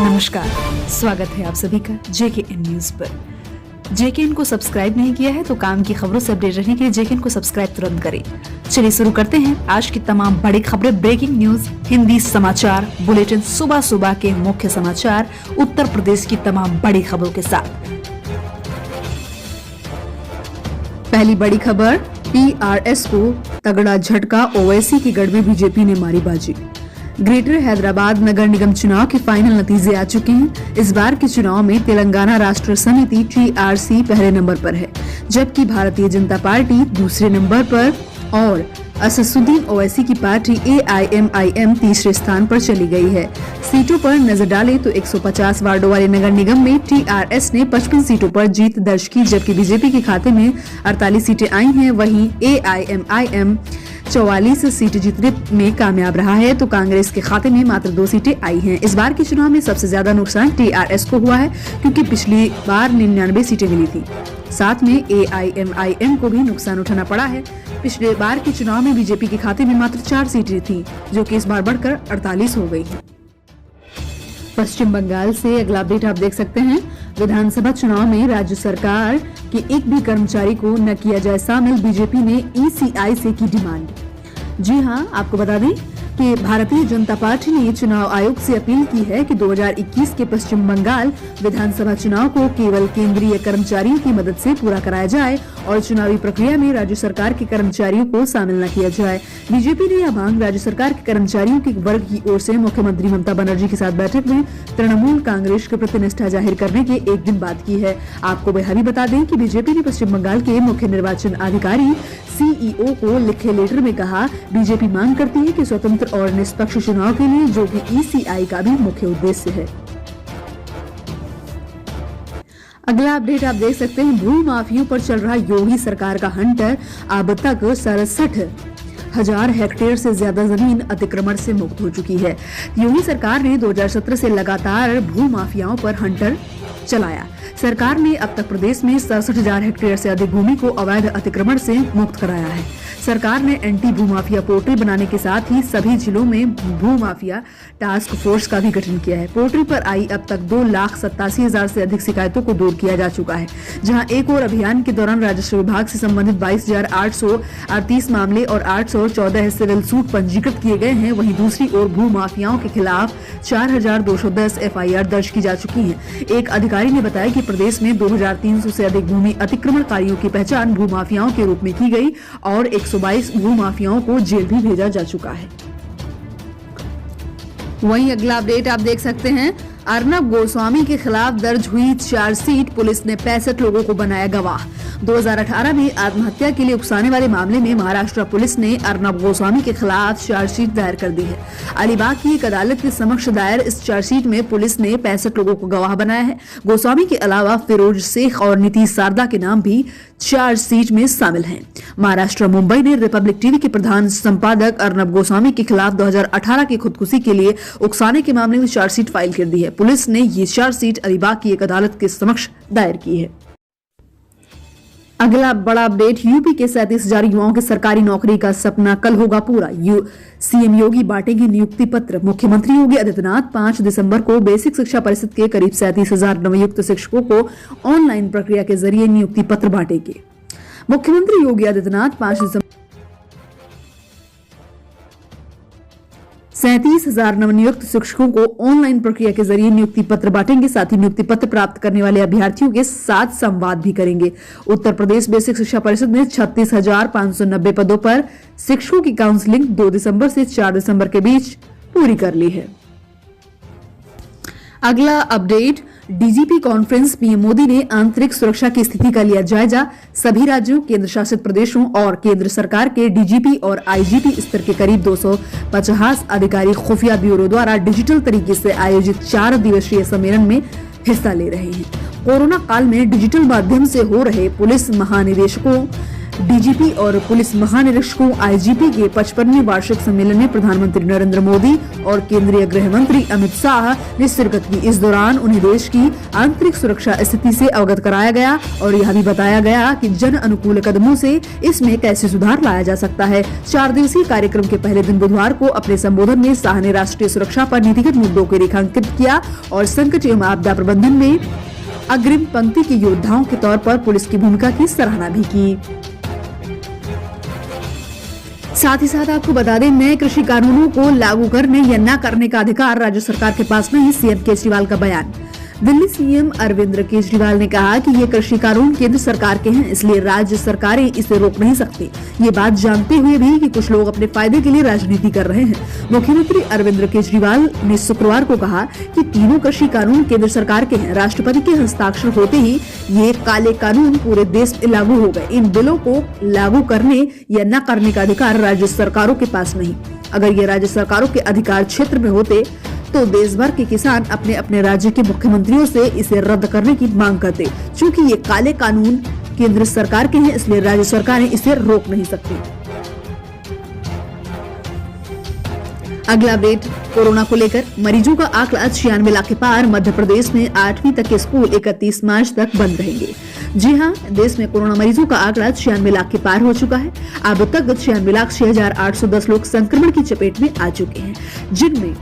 नमस्कार, स्वागत है आप सभी का JKN न्यूज पर। JKN को सब्सक्राइब नहीं किया है तो काम की खबरों से अपडेट रहने के लिए JKN को सब्सक्राइब तुरंत करें। चलिए शुरू करते हैं आज की तमाम बड़ी खबरें। ब्रेकिंग न्यूज, हिंदी समाचार बुलेटिन, सुबह सुबह के मुख्य समाचार, उत्तर प्रदेश की तमाम बड़ी खबरों के साथ। पहली बड़ी खबर, TRS को तगड़ा झटका, ओवैसी की गढ़ में बीजेपी ने मारी बाजी। ग्रेटर हैदराबाद नगर निगम चुनाव के फाइनल नतीजे आ चुके हैं। इस बार के चुनाव में तेलंगाना राष्ट्र समिति TRC पहले नंबर पर है, जबकि भारतीय जनता पार्टी दूसरे नंबर पर और असदुद्दीन ओवैसी की पार्टी AIMIM तीसरे स्थान पर चली गई है। सीटों पर नजर डालें तो 150 वार्डों वाले नगर निगम में TRS ने 55 सीटों पर जीत दर्ज की, जबकि बीजेपी के खाते में 48 सीटें आई हैं। वहीं AIMIM 44 सीटें जीतने में कामयाब रहा है तो कांग्रेस के खाते में मात्र 2 सीटें आई हैं। इस बार के चुनाव में सबसे ज्यादा नुकसान TRS को हुआ है, क्योंकि पिछली बार 99 सीटें मिली थी। साथ में AIMIM को भी नुकसान उठाना पड़ा है। पिछले बार के चुनाव में बीजेपी के खाते में मात्र 4 सीटें थी, जो कि इस बार बढ़कर 48 हो गई है। पश्चिम बंगाल से अगला अपडेट आप देख सकते हैं। विधानसभा चुनाव में राज्य सरकार के एक भी कर्मचारी को न किया जाए शामिल, बीजेपी ने ECI से की डिमांड। जी हां, आपको बता दें कि भारतीय जनता पार्टी ने चुनाव आयोग से अपील की है कि 2021 के पश्चिम बंगाल विधानसभा चुनाव को केवल केंद्रीय कर्मचारियों की मदद से पूरा कराया जाए और चुनावी प्रक्रिया में राज्य सरकार के कर्मचारियों को शामिल न किया जाए। बीजेपी ने यह मांग राज्य सरकार के कर्मचारियों के वर्ग की ओर से मुख्यमंत्री ममता बनर्जी के साथ बैठक में तृणमूल कांग्रेस के प्रति निष्ठा जाहिर करने के एक दिन बाद की है। आपको यह भी बता दें कि बीजेपी ने पश्चिम बंगाल के मुख्य निर्वाचन अधिकारी CEO को लिखे लेटर में कहा, बीजेपी मांग करती है कि स्वतंत्र और निष्पक्ष चुनाव के लिए, जो कि ECI का भी मुख्य उद्देश्य है। अगला अपडेट आप देख सकते हैं। भू माफियों पर चल रहा योगी सरकार का हंटर, अब तक 67,000 हेक्टेयर से ज्यादा जमीन अतिक्रमण से मुक्त हो चुकी है। योगी सरकार ने 2017 से लगातार भू माफियाओं पर हंटर चलाया। सरकार ने अब तक प्रदेश में 67,000 हेक्टेयर से अधिक भूमि को अवैध अतिक्रमण से मुक्त कराया है। सरकार ने एंटी भूमाफिया पोर्टल बनाने के साथ ही सभी जिलों में भूमाफिया टास्क फोर्स का भी गठन किया है। पोर्टल पर आई अब तक 2,87,000 से अधिक शिकायतों को दूर किया जा चुका है, जहां एक और अभियान के दौरान राजस्व विभाग से संबंधित 22,838 मामले और 814 सिविल सूट पंजीकृत किए गए हैं। वहीं दूसरी ओर भूमाफियाओं के खिलाफ 4,210 FIR दर्ज की जा चुकी है। एक अधिकारी ने बताया कि प्रदेश में 2,300 से अधिक भूमि अतिक्रमणकारियों की पहचान भूमाफियाओं के रूप में की गई और 122 भूमाफियाओं को जेल भी भेजा जा चुका है। वहीं अगला अपडेट आप देख सकते हैं। अर्नब गोस्वामी के खिलाफ दर्ज हुई चार्जशीट, पुलिस ने 65 लोगों को बनाया गवाह। 2018 में आत्महत्या के लिए उकसाने वाले मामले में महाराष्ट्र पुलिस ने अर्नब गोस्वामी के खिलाफ चार्जशीट दायर कर दी है। अलीबाग की एक अदालत के समक्ष दायर इस चार्जशीट में पुलिस ने 65 लोगों को गवाह बनाया है। गोस्वामी के अलावा फिरोज शेख और नीतीश सारदा के नाम भी चार्जशीट में शामिल हैं। महाराष्ट्र मुंबई ने रिपब्लिक टीवी के प्रधान संपादक अर्नब गोस्वामी के खिलाफ 2018 की खुदकुशी के लिए उकसाने के मामले में चार्जशीट फाइल कर दी है। पुलिस ने ये चार्जशीट अलीबाग की एक अदालत के समक्ष दायर की है। अगला बड़ा अपडेट, यूपी के 37,000 युवाओं के सरकारी नौकरी का सपना कल होगा पूरा। CM योगी बांटेंगे नियुक्ति पत्र। मुख्यमंत्री योगी आदित्यनाथ 5 दिसंबर को बेसिक शिक्षा परिषद के करीब 37,000 नवनियुक्त शिक्षकों को ऑनलाइन प्रक्रिया के जरिए नियुक्ति पत्र बांटेंगे। मुख्यमंत्री योगी आदित्यनाथ 5 दिसंबर 37,000 नवनियुक्त शिक्षकों को ऑनलाइन प्रक्रिया के जरिए नियुक्ति पत्र बांटेंगे। साथ ही नियुक्ति पत्र प्राप्त करने वाले अभ्यर्थियों के साथ संवाद भी करेंगे। उत्तर प्रदेश बेसिक शिक्षा परिषद ने 36,590 पदों पर शिक्षकों की काउंसलिंग 2 दिसंबर से 4 दिसंबर के बीच पूरी कर ली है। अगला update, DGP conference, PM Modi ने आंतरिक सुरक्षा की स्थिति का लिया जायजा। सभी राज्यों, केंद्र शासित प्रदेशों और केंद्र सरकार के DGP और IGP स्तर के करीब 250 अधिकारी खुफिया ब्यूरो द्वारा डिजिटल तरीके से आयोजित 4 दिवसीय सम्मेलन में हिस्सा ले रहे हैं। कोरोना काल में डिजिटल माध्यम से हो रहे पुलिस महानिदेशकों डीजीपी और पुलिस महानिरीक्षकों आईजीपी के 55वें वार्षिक सम्मेलन में प्रधानमंत्री नरेंद्र मोदी और केंद्रीय गृह मंत्री अमित शाह ने शिरकत की। इस दौरान उन्हें देश की आंतरिक सुरक्षा स्थिति से अवगत कराया गया और यह भी बताया गया कि जन अनुकूल कदमों से इसमें कैसे सुधार लाया जा सकता है। 4 दिवसीय कार्यक्रम के पहले दिन बुधवार को अपने संबोधन में शाह ने राष्ट्रीय सुरक्षा पर नीतिगत मुद्दों को रेखांकित किया और संकट एवं आपदा प्रबंधन में अग्रिम पंक्ति के योद्धाओं के तौर पर पुलिस की भूमिका की सराहना भी की। साथ ही साथ आपको बता दें, नए कृषि कानूनों को लागू करने या न करने का अधिकार राज्य सरकार के पास नहीं। सीएम केजरीवाल का बयान। दिल्ली सीएम अरविंद केजरीवाल ने कहा कि ये कृषि कानून केंद्र सरकार के हैं, इसलिए राज्य सरकारें इसे रोक नहीं सकती। ये बात जानते हुए भी कि कुछ लोग अपने फायदे के लिए राजनीति कर रहे हैं। मुख्यमंत्री अरविंद केजरीवाल ने शुक्रवार को कहा कि तीनों कृषि कानून केंद्र सरकार के हैं। राष्ट्रपति के हस्ताक्षर होते ही ये काले कानून पूरे देश में लागू हो गए। इन बिलों को लागू करने या न करने का अधिकार राज्य सरकारों के पास नहीं। अगर ये राज्य सरकारों के अधिकार क्षेत्र में होते तो देश भर के किसान अपने अपने राज्य के मुख्यमंत्रियों से इसे रद्द करने की मांग करते। चूंकि ये काले कानून केंद्र सरकार के हैं, इसलिए राज्य सरकारें इसे रोक नहीं सकती। अगला अपडेट कोरोना को लेकर। मरीजों का आंकड़ा 96 लाख के पार। मध्य प्रदेश में 8वीं तक के स्कूल 31 मार्च तक बंद रहेंगे। जी हां, देश में कोरोना मरीजों का आंकड़ा 96 लाख के पार हो चुका है। अब तक 96,06,810 लोग संक्रमण की चपेट में आ चुके हैं, जिनमें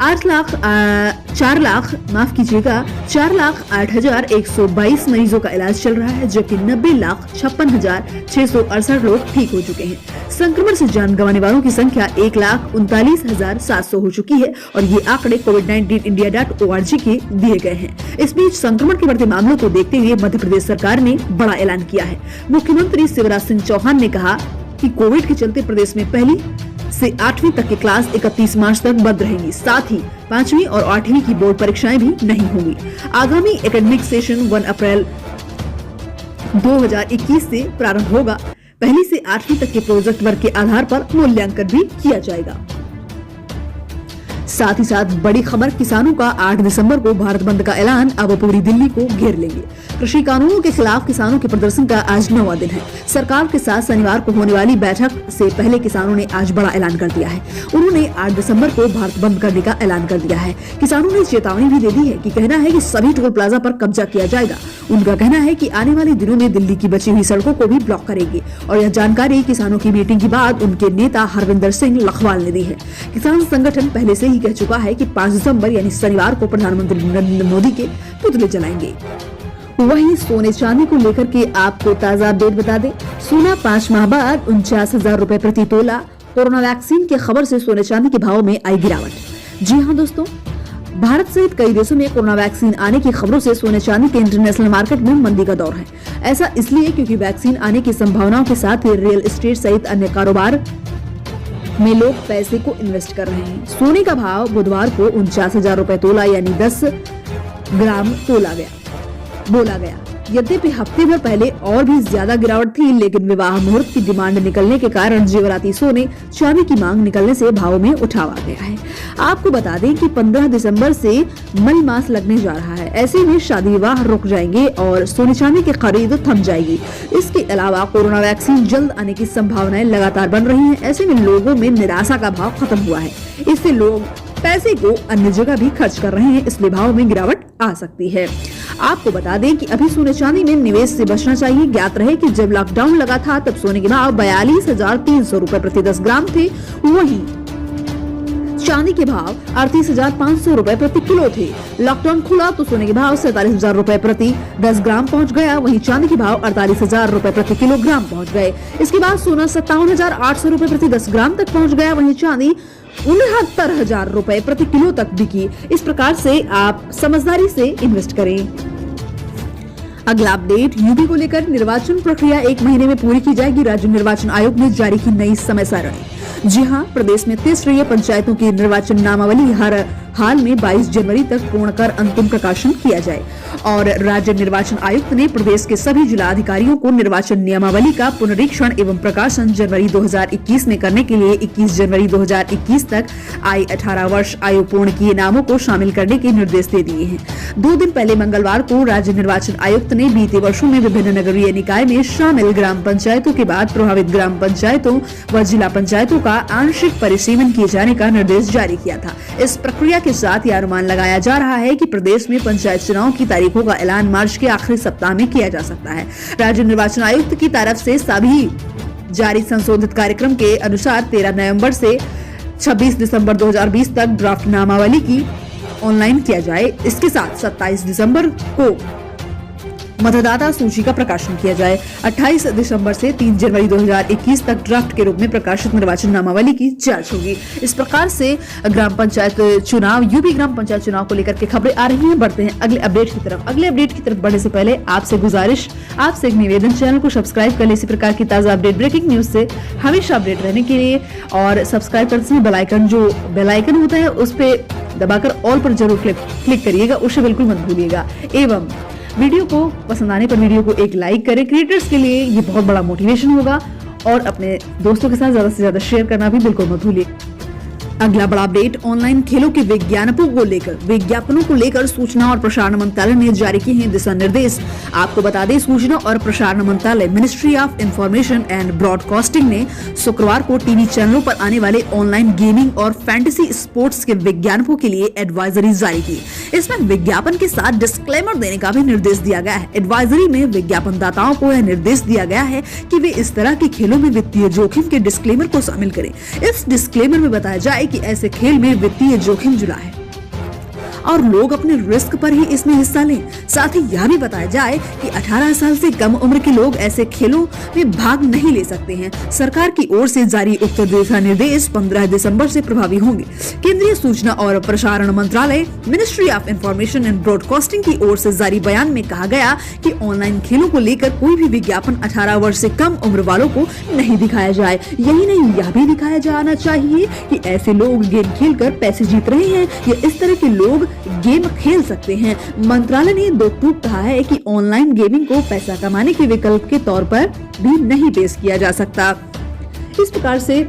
4,08,122 मरीजों का इलाज चल रहा है, जबकि 90,56,668 लोग ठीक हो चुके हैं। संक्रमण से जान गंवाने वालों की संख्या 1,39,700 हो चुकी है और ये आंकड़े covid19india.org के दिए गए हैं। इस बीच संक्रमण के बढ़ते मामलों को देखते हुए मध्य प्रदेश सरकार ने बड़ा ऐलान किया है। मुख्यमंत्री शिवराज सिंह चौहान ने कहा कि कोविड के चलते प्रदेश में 1ली से 8वीं तक की क्लास 31 मार्च तक बंद रहेंगी। साथ ही 5वीं और 8वीं की बोर्ड परीक्षाएं भी नहीं होंगी। आगामी एकेडमिक सेशन 1 अप्रैल 2021 से प्रारंभ होगा। 1ली से 8वीं तक के प्रोजेक्ट वर्क के आधार पर मूल्यांकन भी किया जाएगा। साथ ही साथ बड़ी खबर, किसानों का 8 दिसंबर को भारत बंद का ऐलान अब पूरी दिल्ली को घेर लेंगे। कृषि कानूनों के खिलाफ किसानों के प्रदर्शन का आज 9वां दिन है। सरकार के साथ शनिवार को होने वाली बैठक से पहले किसानों ने आज बड़ा ऐलान कर दिया है। उन्होंने 8 दिसंबर को भारत बंद करने का ऐलान कर दिया है। किसानों ने चेतावनी भी दे दी है कि कहना है कि सभी टोल प्लाजा पर कब्जा किया जाएगा। उनका कहना है कि आने वाले दिनों में दिल्ली की बची हुई सड़कों को भी ब्लॉक करेंगे और यह जानकारी किसानों की मीटिंग के बाद उनके नेता हरविंदर सिंह लखवाल ने दी है। किसान संगठन पहले से ही कह चुका है कि 5 दिसंबर यानी शनिवार को प्रधानमंत्री नरेंद्र मोदी के पुतले जलाएंगे। वहीं सोने चांदी को लेकर के आपको ताजा अपडेट बता दें। सोना 5 माह बाद 49,000 रुपए प्रति तोला। कोरोना वैक्सीन की खबर से सोने चांदी के भाव में आई गिरावट। जी हां दोस्तों, भारत सहित कई देशों में कोरोना वैक्सीन आने की खबरों से सोने चांदी के इंटरनेशनल मार्केट में मंदी का दौर है। ऐसा इसलिए क्योंकि वैक्सीन आने की संभावनाओं के साथ ही रियल एस्टेट सहित अन्य कारोबार में लोग पैसे को इन्वेस्ट कर रहे हैं। सोने का भाव बुधवार को 49,000 रुपए तोला यानी 10 ग्राम बोला गया। यद्यपि हफ्ते भर पहले और भी ज्यादा गिरावट थी, लेकिन विवाह मुहूर्त की डिमांड निकलने के कारण जेवराती सोने चांदी की मांग निकलने से भाव में उठाव आ गया है। आपको बता दें कि 15 दिसंबर से मई मास लगने जा रहा है। ऐसे में शादी विवाह रुक जाएंगे और सोने चांदी की खरीद थम जाएगी। इसके अलावा कोरोना वैक्सीन जल्द आने की संभावनाएं लगातार बन रही है। ऐसे में लोगों में निराशा का भाव खत्म हुआ है। इससे लोग पैसे को अन्य जगह भी खर्च कर रहे हैं, इसलिए भाव में गिरावट आ सकती है। आपको बता दें कि अभी सोने चांदी में निवेश से बचना चाहिए। ज्ञात रहे कि जब लॉकडाउन लगा था तब सोने के भाव 42,300 रुपए प्रति 10 ग्राम थे। वहीं चांदी के भाव 38,500 रुपए प्रति किलो थे। लॉकडाउन खुला तो सोने के भाव 47,000 रुपए प्रति 10 ग्राम पहुंच गया। वहीं चांदी के भाव 48,000 रुपए प्रति किलोग्राम पहुंच गए। इसके बाद सोना 57,800 रुपए प्रति 10 ग्राम तक पहुंच गया। वहीं चांदी 69,000 रुपए प्रति किलो तक बिकी। इस प्रकार से आप समझदारी से इन्वेस्ट करें। अगला अपडेट, यूपी को लेकर निर्वाचन प्रक्रिया 1 महीने में पूरी की जाएगी। राज्य निर्वाचन आयोग ने जारी की नई समय सारणी। जी हां, प्रदेश में 30 पंचायतों की निर्वाचन नामावली हाल में 22 जनवरी तक पूर्ण कर अंतिम प्रकाशन किया जाए। और राज्य निर्वाचन आयुक्त ने प्रदेश के सभी जिलाधिकारियों को निर्वाचन नियमावली का पुनरीक्षण एवं प्रकाशन जनवरी 2021 में करने के लिए 21 जनवरी 2021 तक 18 वर्ष आयु पूर्ण किए नामों को शामिल करने के निर्देश दे दिए हैं। 2 दिन पहले मंगलवार को राज्य निर्वाचन आयुक्त ने बीते वर्षों में विभिन्न नगरीय निकाय में शामिल ग्राम पंचायतों के बाद प्रभावित ग्राम पंचायतों व जिला पंचायतों का आंशिक परिसीमन किए जाने का निर्देश जारी किया था। इस प्रक्रिया के साथ यह अनुमान लगाया जा रहा है कि प्रदेश में पंचायत चुनाव की तारीखों का ऐलान मार्च के आखिरी सप्ताह में किया जा सकता है। राज्य निर्वाचन आयुक्त की तरफ से सभी जारी संशोधित कार्यक्रम के अनुसार 13 नवंबर से 26 दिसंबर 2020 तक ड्राफ्ट नामावली की ऑनलाइन किया जाए। इसके साथ 27 दिसंबर को मतदाता सूची का प्रकाशन किया जाए। 28 दिसंबर से 3 जनवरी 2021 तक ड्राफ्ट के रूप में प्रकाशित निर्वाचन नामावली की जांच होगी। इस प्रकार से ग्राम पंचायत चुनाव, यूपी ग्राम पंचायत चुनाव को लेकर के खबरें आ रही हैं। बढ़ते हैं अगले अपडेट की तरफ। अगले अपडेट की तरफ बढ़ने से पहले आपसे गुजारिश, आपसे एक निवेदन, चैनल को सब्सक्राइब कर ले इसी प्रकार की ताजा अपडेट, ब्रेकिंग न्यूज से हमेशा अपडेट रहने के लिए। और सब्सक्राइब करते समय बेल आइकन होता है उस पर दबाकर ऑल पर जरूर क्लिक करिएगा, उसे बिल्कुल मत भूलिएगा। एवं वीडियो को पसंद आने पर वीडियो को एक लाइक करें। क्रिएटर्स के लिए ये बहुत बड़ा मोटिवेशन होगा। और अपने दोस्तों के साथ ज्यादा से ज्यादा शेयर करना भी बिल्कुल मत भूलिए। अगला बड़ा अपडेट, ऑनलाइन खेलों के विज्ञापनों को लेकर सूचना और प्रसारण मंत्रालय ने जारी किए हैं दिशा निर्देश। आपको बता दें, सूचना और प्रसारण मंत्रालय, ministry of information and broadcasting ने शुक्रवार को टीवी चैनलों पर आने वाले ऑनलाइन गेमिंग और फैंटेसी स्पोर्ट्स के विज्ञापनों के लिए एडवाइजरी जारी की। इसमें विज्ञापन के साथ डिस्क्लेमर देने का भी निर्देश दिया गया है। एडवाइजरी में विज्ञापन दाताओं को यह निर्देश दिया गया है कि वे इस तरह के खेलों में वित्तीय जोखिम के डिस्क्लेमर को शामिल करें। इस डिस्क्लेमर में बताया जाए कि ऐसे खेल में वित्तीय जोखिम जुड़ा है और लोग अपने रिस्क पर ही इसमें हिस्सा लें। साथ ही यह भी बताया जाए कि 18 साल से कम उम्र के लोग ऐसे खेलों में भाग नहीं ले सकते हैं। सरकार की ओर से जारी उक्त दिशा निर्देश 15 दिसंबर से प्रभावी होंगे। केंद्रीय सूचना और प्रसारण मंत्रालय, ministry of information and broadcasting की ओर से जारी बयान में कहा गया कि ऑनलाइन खेलों को लेकर कोई भी विज्ञापन 18 वर्ष से कम उम्र वालों को नहीं दिखाया जाए। यही नहीं, यह भी दिखाया जाना चाहिए कि ऐसे लोग गेम खेलकर पैसे जीत रहे हैं या इस तरह के लोग गेम खेल सकते हैं। मंत्रालय ने दोटूक कहा है कि ऑनलाइन गेमिंग को पैसा कमाने के विकल्प के तौर पर भी नहीं पेश किया जा सकता। इस प्रकार से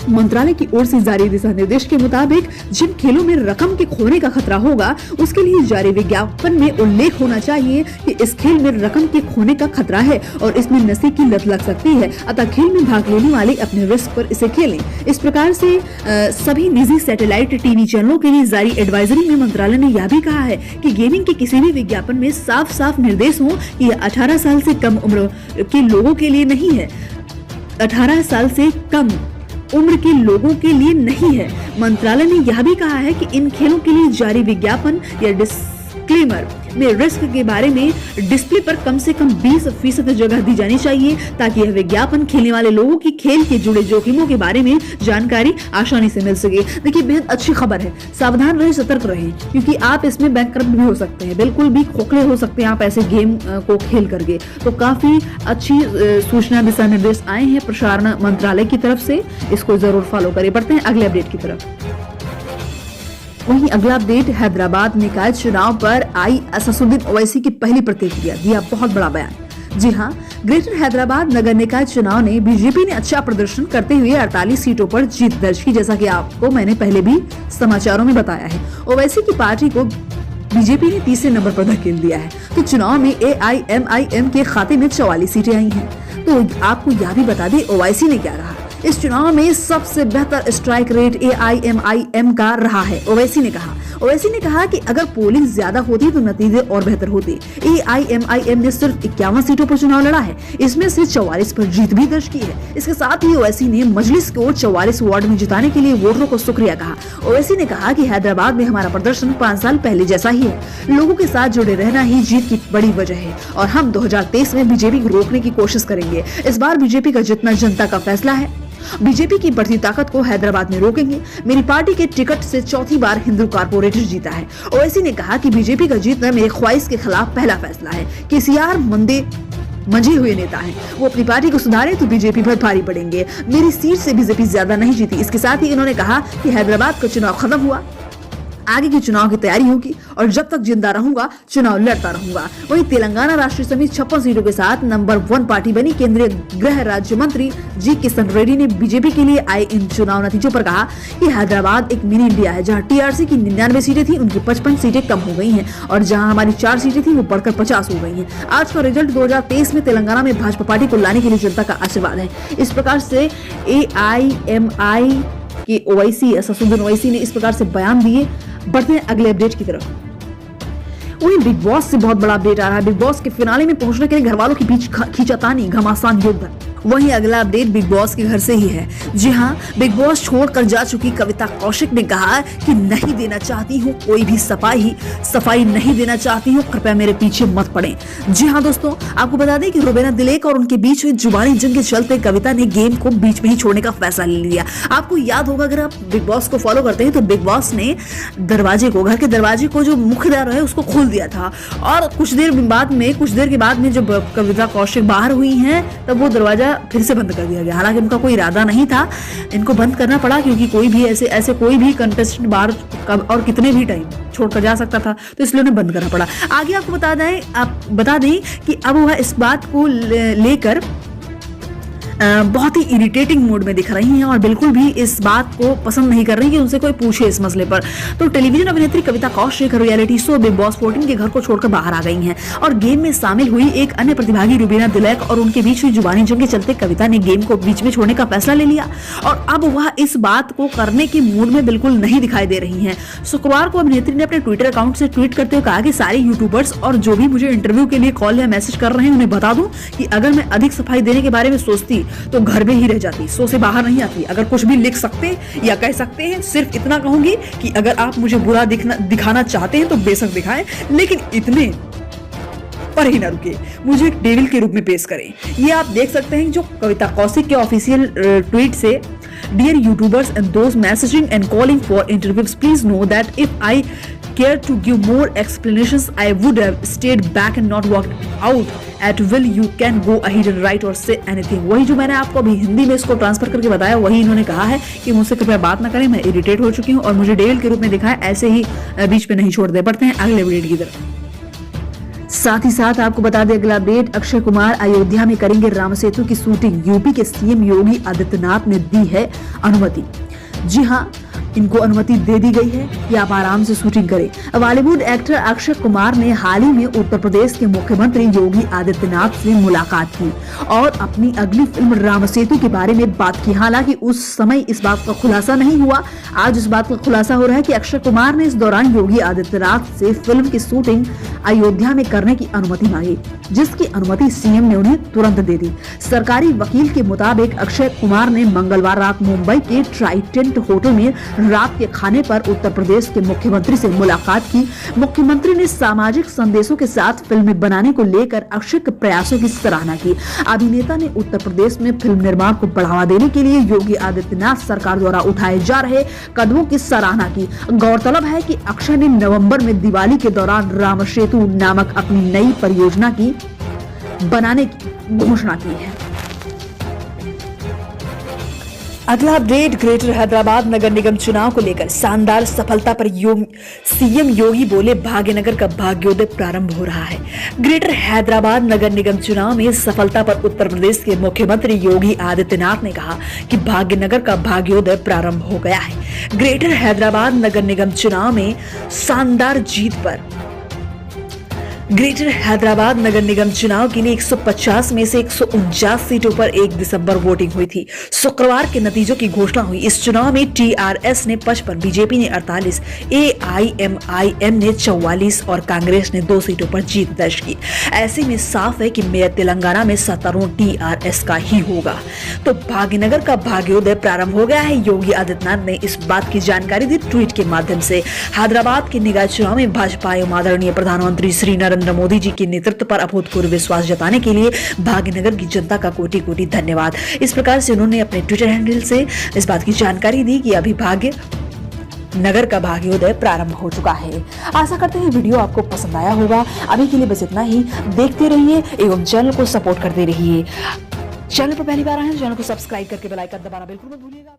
मंत्रालय की ओर से जारी दिशा निर्देश के मुताबिक जिन खेलों में रकम के खोने का खतरा होगा, उसके लिए जारी विज्ञापन में उल्लेख होना चाहिए कि इस खेल में रकम के खोने का खतरा है और इसमें नशे की लत लग सकती है, अतः खेल में भाग लेने वाले अपने रिस्क पर इसे खेलें। इस प्रकार से सभी निजी सैटेलाइट टीवी चैनलों के लिए जारी एडवाइजरी में मंत्रालय ने यह भी कहा है कि गेमिंग के किसी भी विज्ञापन में साफ साफ निर्देश हो कि यह 18 साल से कम उम्र के लोगों के लिए नहीं है। 18 साल से कम उम्र के लोगों के लिए नहीं है। मंत्रालय ने यह भी कहा है कि इन खेलों के लिए जारी विज्ञापन या डिस्क्लेमर में रिस्क के बारे में डिस्प्ले पर कम से कम 20% जगह दी जानी चाहिए, ताकि यह विज्ञापन खेलने वाले लोगों की खेल के जुड़े जोखिमों के बारे में जानकारी आसानी से मिल सके। देखिए, बेहद अच्छी खबर है। सावधान रहें, सतर्क रहें, क्योंकि आप इसमें बैंकक्रप्ट भी हो सकते हैं, बिल्कुल भी खोखले हो सकते हैं आप ऐसे गेम को खेल करके। तो काफी अच्छी सूचना, दिशा निर्देश आए हैं प्रसारण मंत्रालय की तरफ से, इसको जरूर फॉलो करें। बढ़ते हैं अगले अपडेट की तरफ। वहीं अगला अपडेट, हैदराबाद निकाय चुनाव पर आई असदुद्दीन ओवैसी की पहली प्रतिक्रिया, दिया बहुत बड़ा बयान। जी हां, ग्रेटर हैदराबाद नगर निकाय चुनाव ने बीजेपी ने अच्छा प्रदर्शन करते हुए 48 सीटों पर जीत दर्ज की, जैसा कि आपको मैंने पहले भी समाचारों में बताया है। ओवैसी की पार्टी को बीजेपी ने तीसरे नंबर पर धकेल दिया है। तो चुनाव में AIMIM के खाते में 44 सीटें आई हैं। तो आपको यह भी बता दें ओवैसी ने क्या कहा। इस चुनाव में सबसे बेहतर स्ट्राइक रेट AIMIM का रहा है, ओवैसी ने कहा। ओवैसी ने कहा कि अगर पोलिंग ज्यादा होती तो नतीजे और बेहतर होते। AIMIM ने सिर्फ 51 सीटों पर चुनाव लड़ा है, इसमें से 44 पर जीत भी दर्ज की है। इसके साथ ही ओवैसी ने मजलिस को 44 वार्ड में जिताने के लिए वोटरों को शुक्रिया कहा। ओवैसी ने कहा कि हैदराबाद में हमारा प्रदर्शन 5 साल पहले जैसा ही है, लोगों के साथ जुड़े रहना ही जीत की बड़ी वजह है और हम 2023 में बीजेपी को रोकने की कोशिश करेंगे। इस बार बीजेपी का जितना जनता का फैसला है। बीजेपी की बढ़ती ताकत को हैदराबाद में रोकेंगे। मेरी पार्टी के टिकट से चौथी बार हिंदू कारपोरेटर जीता है। ओवैसी ने कहा कि बीजेपी का जीतना मेरे ख्वाहिश के खिलाफ पहला फैसला है। केसीआर मंझे हुए नेता हैं, वो अपनी पार्टी को सुधारे तो बीजेपी पर भारी पड़ेंगे। मेरी सीट से बीजेपी ज्यादा नहीं जीती। इसके साथ ही इन्होंने कहा कि हैदराबाद का चुनाव खत्म हुआ, आगे के चुनाव की तैयारी होगी और जब तक जिंदा रहूंगा चुनाव लड़ता रहूंगा। वहीं तेलंगाना राष्ट्रीय समिति 56 सीटों के साथ नंबर 1 पार्टी बनी। केंद्रीय गृह राज्य मंत्री जी किशन रेड्डी ने बीजेपी के लिए आए इन चुनाव नतीजों पर कहा कि हैदराबाद एक मिनी इंडिया है, जहां टीआरसी की 99 सीटें थी उनकी 55 सीटें कम हो गई हैं और जहां हमारी 4 सीटें थी वो बढ़कर 50 हो गई हैं। आज का रिजल्ट 2023 में तेलंगाना में भाजपा पार्टी को लाने के लिए जनता का आशीर्वाद है। इस प्रकार से AIMI के ओवैसी असदुद्दीन ओवैसी ने इस प्रकार से बयान दिए। बढ़ते हैं अगले अपडेट की तरफ। वहीं बिग बॉस से बहुत बड़ा अपडेट आ रहा है। बिग बॉस के फिनाले में पहुंचने के लिए घर वालों के बीच खींचातानी, घमासान युद्ध। वहीं अगला अपडेट बिग बॉस के घर से ही है। जी हां, बिग बॉस छोड़कर जा चुकी कविता कौशिक ने कहा कि नहीं देना चाहती हूं कोई भी सफाई नहीं देना चाहती हूं, कृपया मेरे पीछे मत पड़े। जी हां दोस्तों, आपको बता दें कि रुबीना दिलेक और उनके बीच हुई जुबानी जंग के चलते कविता ने गेम को बीच में ही छोड़ने का फैसला ले लिया। आपको याद होगा, अगर आप बिग बॉस को फॉलो करते हैं तो बिग बॉस ने घर के दरवाजे को जो मुख्य द्वार है उसको खोल दिया था और कुछ देर के बाद में जब कविता कौशिक बाहर हुई हैं तब वो दरवाजा फिर से बंद कर दिया गया। हालांकि उनका कोई इरादा नहीं था, इनको बंद करना पड़ा क्योंकि कोई भी ऐसे कोई भी कंटेस्टेंट बाहर और कितने भी टाइम छोड़कर जा सकता था, तो इसलिए उन्हें बंद करना पड़ा। आगे आपको बता दें कि अब वह इस बात को लेकर बहुत ही इरिटेटिंग मूड में दिख रही हैं और बिल्कुल भी इस बात को पसंद नहीं कर रही कि उनसे कोई पूछे इस मसले पर। तो टेलीविजन अभिनेत्री Kavita Kaushik reality show Bigg Boss 14 के घर को छोड़कर बाहर आ गई हैं और गेम में शामिल हुई एक अन्य प्रतिभागी रुबीना दिलेक और उनके बीच हुई जुबानी जंग के चलते कविता ने गेम को बीच में छोड़ने का फैसला ले लिया और अब वह इस बात को करने के मूड में बिल्कुल नहीं दिखाई दे रही है। शुक्रवार को अभिनेत्री ने अपने ट्विटर अकाउंट से ट्वीट करते हुए कहा कि सारे यूट्यूबर्स और जो भी मुझे इंटरव्यू के लिए कॉल या मैसेज कर रहे हैं उन्हें बता दूं कि अगर मैं अधिक सफाई देने के बारे में सोचती तो घर में ही रह जाती, शो से बाहर नहीं आती। अगर कुछ भी लिख सकते या कह सकते हैं, सिर्फ इतना कहूंगी कि अगर आप मुझे बुरा दिखाना चाहते हैं तो बेशक दिखाएं, लेकिन इतने पर ही न रुके, मुझे एक डेविल के रूप में पेश करें। ये आप देख सकते हैं जो कविता कौशिक के ऑफिशियल ट्वीट से, dear YouTubers and those messaging and calling for interviews, please know that if I care to give more explanations I would have stayed back and not walked out at will. You can go ahead and write or say anything. वही जो मैंने आपको अभी हिंदी में इसको transfer करके बताया वही इन्होंने कहा है कि मुझसे कृपया बात ना करें, मैं इरिटेट हो चुकी हूँ और मुझे डेविल के रूप में दिखाएं, ऐसे ही बीच पे नहीं छोड़ दे। बढ़ते हैं अगले वीडियो की तरफ। साथ ही साथ आपको बता दें अगला अपडेट, अक्षय कुमार अयोध्या में करेंगे राम सेतु की शूटिंग। यूपी के सीएम योगी आदित्यनाथ ने दी है अनुमति। जी हाँ, इनको अनुमति दे दी गई है कि आप आराम से शूटिंग करें। बॉलीवुड एक्टर अक्षय कुमार ने हाल ही में उत्तर प्रदेश के मुख्यमंत्री योगी आदित्यनाथ से मुलाकात की और अपनी अगली फिल्म राम सेतु के बारे में बात की। हालांकि उस समय इस बात का खुलासा नहीं हुआ। आज इस बात का खुलासा हो रहा है कि अक्षय कुमार ने इस दौरान योगी आदित्यनाथ से फिल्म की शूटिंग अयोध्या में करने की अनुमति मांगी, जिसकी अनुमति सीएम ने उन्हें तुरंत दे दी। सरकारी वकील के मुताबिक अक्षय कुमार ने मंगलवार रात मुंबई के ट्राइडेंट होटल में रात के खाने पर उत्तर प्रदेश के मुख्यमंत्री से मुलाकात की। मुख्यमंत्री ने सामाजिक संदेशों के साथ फिल्में बनाने को लेकर अक्षय के प्रयासों की सराहना की। अभिनेता ने उत्तर प्रदेश में फिल्म निर्माण को बढ़ावा देने के लिए योगी आदित्यनाथ सरकार द्वारा उठाए जा रहे कदमों की सराहना की। गौरतलब है कि अक्षय ने नवंबर में दिवाली के दौरान राम सेतु नामक अपनी नई परियोजना की बनाने की घोषणा की है। अगला अपडेट, ग्रेटर हैदराबाद नगर निगम चुनाव को लेकर शानदार सफलता पर सीएम योगी बोले भाग्यनगर का भाग्योदय प्रारंभ हो रहा है। ग्रेटर हैदराबाद नगर निगम चुनाव में सफलता पर उत्तर प्रदेश के मुख्यमंत्री योगी आदित्यनाथ ने कहा कि भाग्यनगर का भाग्योदय प्रारंभ हो गया है। ग्रेटर हैदराबाद नगर निगम चुनाव में शानदार जीत पर ग्रेटर हैदराबाद नगर निगम चुनाव के लिए 150 में से 149 सीटों पर 1 दिसंबर वोटिंग हुई थी। शुक्रवार के नतीजों की घोषणा हुई। इस चुनाव में टीआरएस ने 55, बीजेपी ने 48, AIMIM ने 44 और कांग्रेस ने 2 सीटों पर जीत दर्ज की। ऐसे में साफ है कि मेयर तेलंगाना में सत्तारूढ़ टीआरएस का ही होगा। तो भाग्यनगर का भाग्योदय प्रारंभ हो गया है। योगी आदित्यनाथ ने इस बात की जानकारी दी ट्वीट के माध्यम से। हैदराबाद के निकाय चुनाव में भाजपा एवं आदरणीय प्रधानमंत्री श्री नरेंद्र मोदी जी के नेतृत्व पर अभूतपूर्व विश्वास जताने के लिए भाग्यनगर की जनता का कोटि कोटि धन्यवाद। इस प्रकार से उन्होंने अपने ट्विटर हैंडल से इस बात की जानकारी दी कि अभी नगर का भाग्योदय प्रारंभ हो चुका है। आशा करते हैं वीडियो आपको पसंद आया होगा। अभी के लिए बस इतना ही। देखते रहिए एवं चैनल को सपोर्ट करते रहिए। चैनल पर पहली बार आए हैं, चैनल को सब्सक्राइब करके बेल आइकन दबाना बिल्कुल मत भूलिएगा।